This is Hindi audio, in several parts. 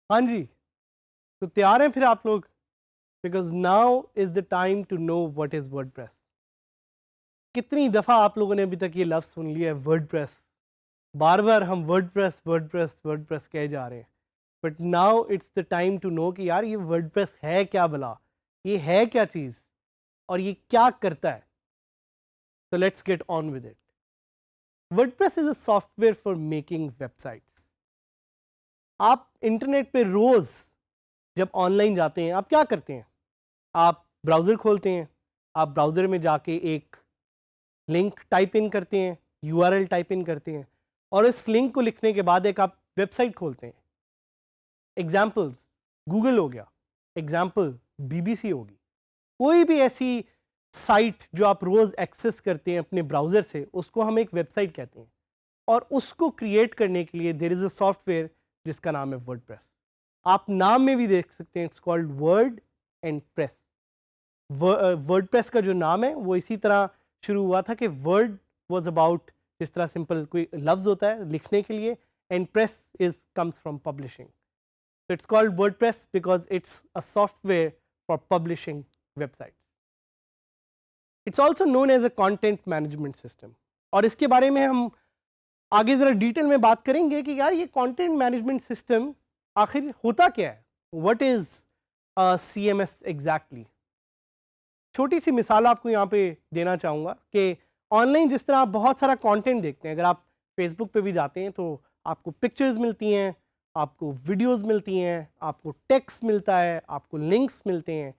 हाँ जी, तो तैयार हैं फिर आप लोग? Because now is the time to know what is WordPress. कितनी दफ़ा आप लोगों ने अभी तक ये लफ्ज़ सुन लिया है वर्डप्रेस, बार बार हम वर्डप्रेस वर्डप्रेस वर्डप्रेस कहे जा रहे हैं, but now it's the time to know कि यार ये वर्डप्रेस है क्या भला, ये है क्या चीज़ और ये क्या करता है। तो let's get on with it. WordPress is a software for making websites. आप इंटरनेट पे रोज़ जब ऑनलाइन जाते हैं आप क्या करते हैं? आप ब्राउज़र खोलते हैं, आप ब्राउज़र में जाके एक लिंक टाइप इन करते हैं, यूआरएल टाइप इन करते हैं और इस लिंक को लिखने के बाद एक आप वेबसाइट खोलते हैं। एग्जाम्पल्स गूगल हो गया, एग्जाम्पल बीबीसी होगी, कोई भी ऐसी साइट जो आप रोज़ एक्सेस करते हैं अपने ब्राउज़र से, उसको हम एक वेबसाइट कहते हैं। और उसको क्रिएट करने के लिए देयर इज़ अ सॉफ्टवेयर जिसका नाम है वर्डप्रेस। आप नाम में भी देख सकते हैं, it's called word and press. WordPress का जो नाम है वो इसी तरह शुरू हुआ था कि वर्ड वाज अबाउट, जिस तरह सिंपल कोई लफ्ज़ होता है लिखने के लिए, and press is comes from publishing. So it's called WordPress because it's a software for publishing websites. It's also known as a content management system. और इसके बारे में हम आगे ज़रा डिटेल में बात करेंगे कि यार ये कंटेंट मैनेजमेंट सिस्टम आखिर होता क्या है, व्हाट इज़ CMS एग्जैक्टली। छोटी सी मिसाल आपको यहाँ पे देना चाहूँगा कि ऑनलाइन जिस तरह आप बहुत सारा कंटेंट देखते हैं, अगर आप फेसबुक पे भी जाते हैं तो आपको पिक्चर्स मिलती हैं, आपको वीडियोस मिलती हैं, आपको टेक्स्ट मिलता है, आपको लिंक्स मिलते हैं।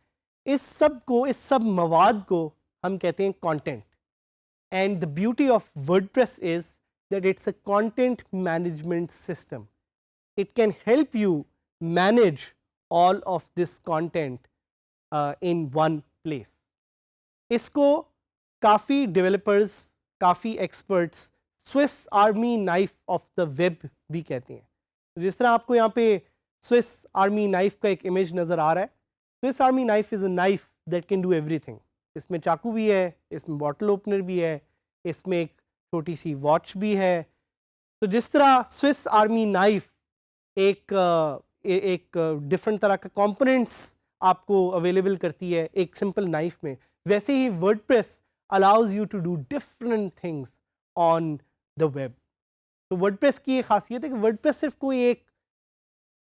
इस सब मवाद को हम कहते हैं content. And the beauty of WordPress is that it's a content management system. It can help you manage all of this content in one place. इसको काफ़ी डेवलपर्स, काफ़ी experts Swiss army knife of the web भी कहते हैं। जिस तरह आपको यहाँ पे स्विस आर्मी नाइफ का एक इमेज नज़र आ रहा है, Swiss army knife is a knife that can do everything. इसमें चाकू भी है, इसमें बॉटल ओपनर भी है, इसमें एक छोटी सी वॉच भी है। तो जिस तरह स्विस आर्मी नाइफ एक डिफरेंट तरह का कंपोनेंट्स आपको अवेलेबल करती है एक सिंपल नाइफ में, वैसे ही WordPress allows you to do different things on the web. तो वर्डप्रेस की ये खासियत है कि वर्डप्रेस सिर्फ कोई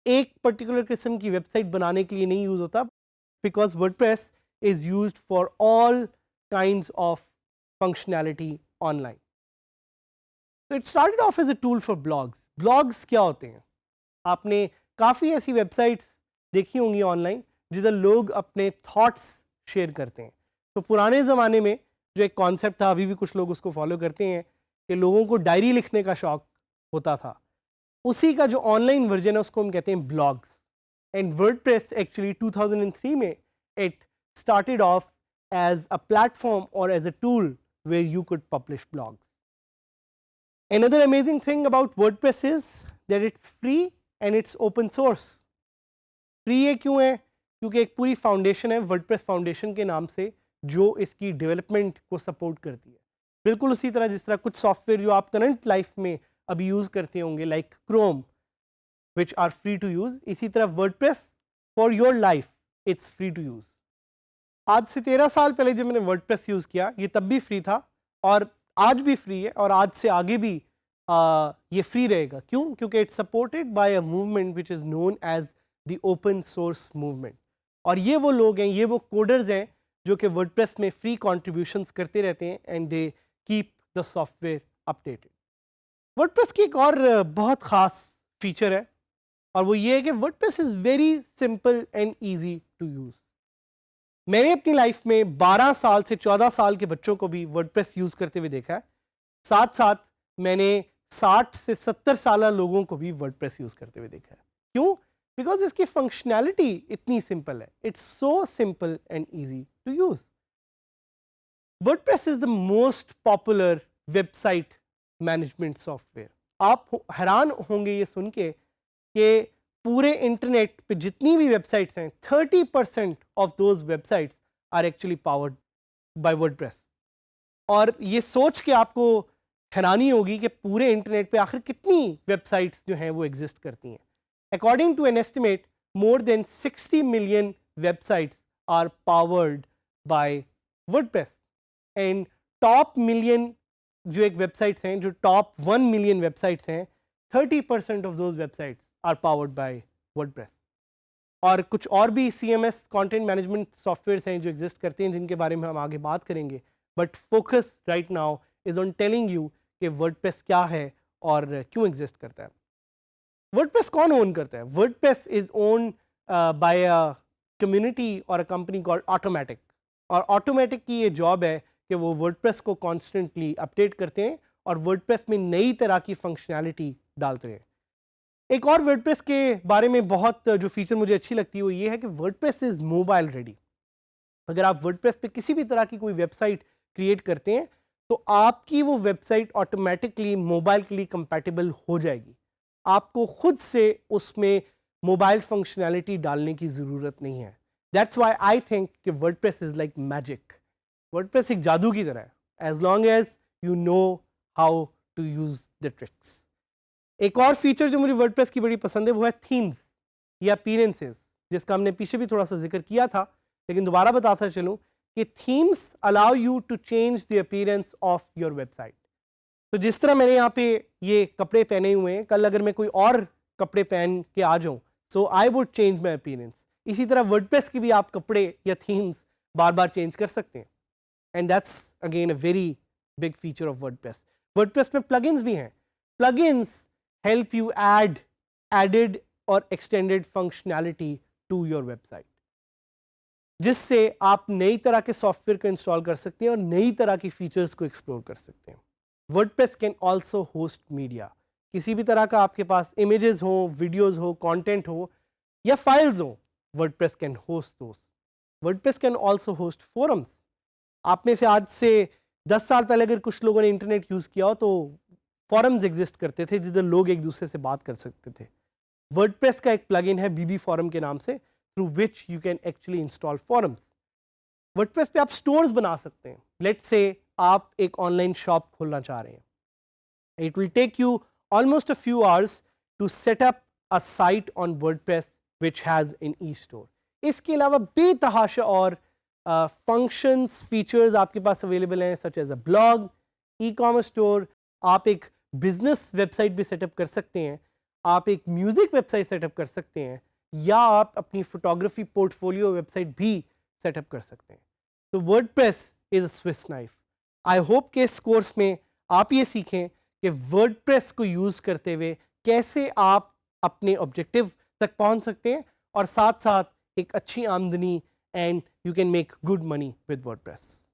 एक पर्टिकुलर किस्म की वेबसाइट बनाने के लिए नहीं यूज़ होता, because WordPress is used for all kinds of functionality online. तो it started off as a tool for blogs. Blogs क्या होते हैं? आपने काफ़ी ऐसी वेबसाइट्स देखी होंगी ऑनलाइन जिधर लोग अपने थॉट्स शेयर करते हैं। तो पुराने ज़माने में जो एक कॉन्सेप्ट था, अभी भी कुछ लोग उसको फॉलो करते हैं, कि लोगों को डायरी लिखने का शौक होता था, उसी का जो ऑनलाइन वर्जन है उसको हम कहते हैं ब्लॉग्स। एंड वर्डप्रेस एक्चुअली 2003 में it started off as a platform और as a tool where you could publish blogs. Another amazing thing about WordPress is that it's free and it's open source. Free ये क्यों है? क्योंकि एक पूरी फाउंडेशन है वर्डप्रेस फाउंडेशन के नाम से जो इसकी डेवलपमेंट को सपोर्ट करती है। बिल्कुल उसी तरह जिस तरह कुछ सॉफ्टवेयर जो आप करंट लाइफ में अभी यूज़ करते होंगे like Chrome which are free to use, इसी तरह WordPress for your life it's free to use. आज से 13 साल पहले जब मैंने वर्डप्रेस यूज़ किया ये तब भी फ्री था और आज भी फ्री है और आज से आगे भी ये फ्री रहेगा। क्यों? क्योंकि it's supported by a movement which is known as the open source movement. और ये वो लोग हैं, ये वो कोडर्स हैं जो कि वर्डप्रेस में फ्री कॉन्ट्रीब्यूशंस करते रहते हैं and they keep the software updated. WordPress की एक और बहुत ख़ास फीचर है और वो ये है कि WordPress is very simple and easy to use. मैंने अपनी लाइफ में 12 साल से 14 साल के बच्चों को भी वर्डप्रेस यूज़ करते हुए देखा है। साथ साथ मैंने 60 से 70 साल लोगों को भी वर्डप्रेस यूज़ करते हुए देखा है। क्यों? बिकॉज इसकी फंक्शनैलिटी इतनी सिंपल है। It's so simple and easy to use. WordPress is the most popular website management software. आप हैरान होंगे ये सुन के कि पूरे इंटरनेट पे जितनी भी वेबसाइट्स हैं 30% of those websites are actually powered by WordPress. और ये सोच के आपको हैरानी होगी कि पूरे इंटरनेट पे आखिर कितनी वेबसाइट्स जो हैं वो एग्जिस्ट करती हैं। According to an estimate more than 60 million websites are powered by WordPress and top million जो एक वेबसाइट्स हैं, जो टॉप 1 मिलियन वेबसाइट्स हैं, 30% of those websites are powered by WordPress. और कुछ और भी CMS कंटेंट मैनेजमेंट सॉफ्टवेयर्स हैं जो एग्जिस्ट करते हैं, जिनके बारे में हम आगे बात करेंगे, but focus right now is on telling you कि वर्डप्रेस क्या है और क्यों एग्जिस्ट करता है। वर्डप्रेस कौन ओन करता है? WordPress is own by a community और अ कंपनी कॉल्ड ऑटोमेटिक। और ऑटोमेटिक की ये जॉब है कि वो वर्डप्रेस को कॉन्स्टेंटली अपडेट करते हैं और वर्डप्रेस में नई तरह की फंक्शनैलिटी डालते हैं। एक और वर्डप्रेस के बारे में बहुत जो फीचर मुझे अच्छी लगती है वो ये है कि वर्डप्रेस इज मोबाइल रेडी। अगर आप वर्डप्रेस पे किसी भी तरह की कोई वेबसाइट क्रिएट करते हैं तो आपकी वो वेबसाइट ऑटोमेटिकली मोबाइल के लिए कंपैटिबल हो जाएगी। आपको खुद से उसमें मोबाइल फंक्शनैलिटी डालने की ज़रूरत नहीं है। दैट्स वाई आई थिंक कि WordPress is like magic. WordPress एक जादू की तरह है, as long as you know how to use the tricks. एक और फीचर जो मुझे वर्डप्रेस की बड़ी पसंद है वो है थीम्स या अपीयरेंसेस, जिसका हमने पीछे भी थोड़ा सा जिक्र किया था, लेकिन दोबारा बताता चलूँ कि themes allow you to change the appearance of your website. तो जिस तरह मैंने यहाँ पे ये कपड़े पहने हुए हैं, कल अगर मैं कोई और कपड़े पहन के आ जाऊँ, so I would change my appearance. इसी तरह वर्डप्रेस की भी आप कपड़े या थीम्स बार बार चेंज कर सकते हैं, and that's again a very big feature of WordPress. WordPress में प्लगइन्स भी हैं। Plugins help you add added और extended functionality to your website, जिससे आप नई तरह के सॉफ्टवेयर को इंस्टॉल कर सकते हैं और नई तरह की फीचर्स को एक्सप्लोर कर सकते हैं। WordPress can also host media. किसी भी तरह का आपके पास इमेजेस हो, वीडियोस हो, कंटेंट हो या फाइल्स हो, WordPress can host those. WordPress can also host forums. आप में से आज से 10 साल पहले अगर कुछ लोगों ने इंटरनेट यूज़ किया हो तो फोरम्स एग्जिस्ट करते थे जिधर लोग एक दूसरे से बात कर सकते थे। वर्डप्रेस का एक प्लगइन है BB फोरम के नाम से, through which you can actually install forums. WordPress पे आप स्टोर्स बना सकते हैं। लेट्स से आप एक ऑनलाइन शॉप खोलना चाह रहे हैं, it will take you almost a few hours to set up a site on WordPress which has in e store. इसके अलावा बेतहाशा और फंक्शंस फीचर्स आपके पास अवेलेबल हैं, such as a blog, e-commerce store. आप एक बिजनेस वेबसाइट भी सेटअप कर सकते हैं, आप एक म्यूजिक वेबसाइट सेटअप कर सकते हैं, या आप अपनी फोटोग्राफी पोर्टफोलियो वेबसाइट भी सेटअप कर सकते हैं। तो WordPress is a Swiss knife. I hope कि इस कोर्स में आप ये सीखें कि वर्डप्रेस को यूज़ करते हुए कैसे आप अपने ऑब्जेक्टिव तक पहुंच सकते हैं और साथ साथ एक अच्छी आमदनी, and you can make good money with WordPress.